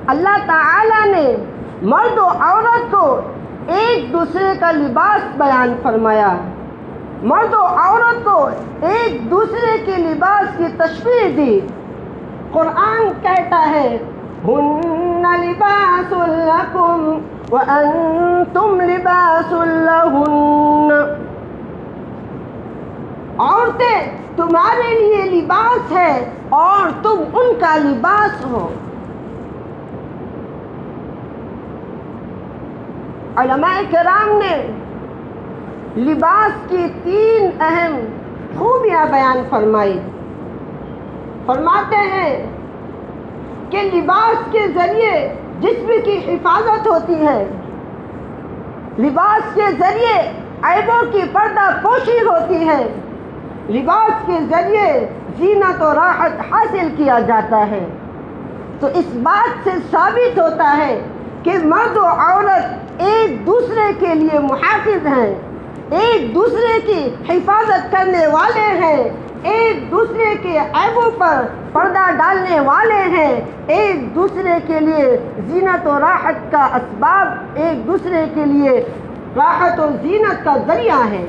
اللہ تعالیٰ نے مرد و عورت کو ایک دوسرے کا لباس بیان فرمایا، مرد و عورت کو ایک دوسرے کے لباس کی تشبیہ دی۔ قرآن کہتا ہے ہن لباس لکم وانتم لباس لہن، عورتیں تمہارے لیے لباس ہے اور تم ان کا لباس ہو۔ علماء کرام نے لباس کی 3 اہم خوبیاں بیان فرمائی۔ فرماتے ہیں کہ لباس کے ذریعے جسم کی حفاظت ہوتی ہے، لباس کے ذریعے عیبوں کی پردہ پوشی ہوتی ہے، لباس کے ذریعے زینت و راحت حاصل کیا جاتا ہے۔ تو اس بات سے ثابت ہوتا ہے کہ مرد و عورت ایک دوسرے کے لیے محافظ ہیں، ایک دوسرے کی حفاظت کرنے والے ہیں، ایک دوسرے کے عیبوں پر پردہ ڈالنے والے ہیں، ایک دوسرے کے لیے زینت و راحت کا اسباب، ایک دوسرے کے لیے راحت و زینت کا ذریعہ ہیں۔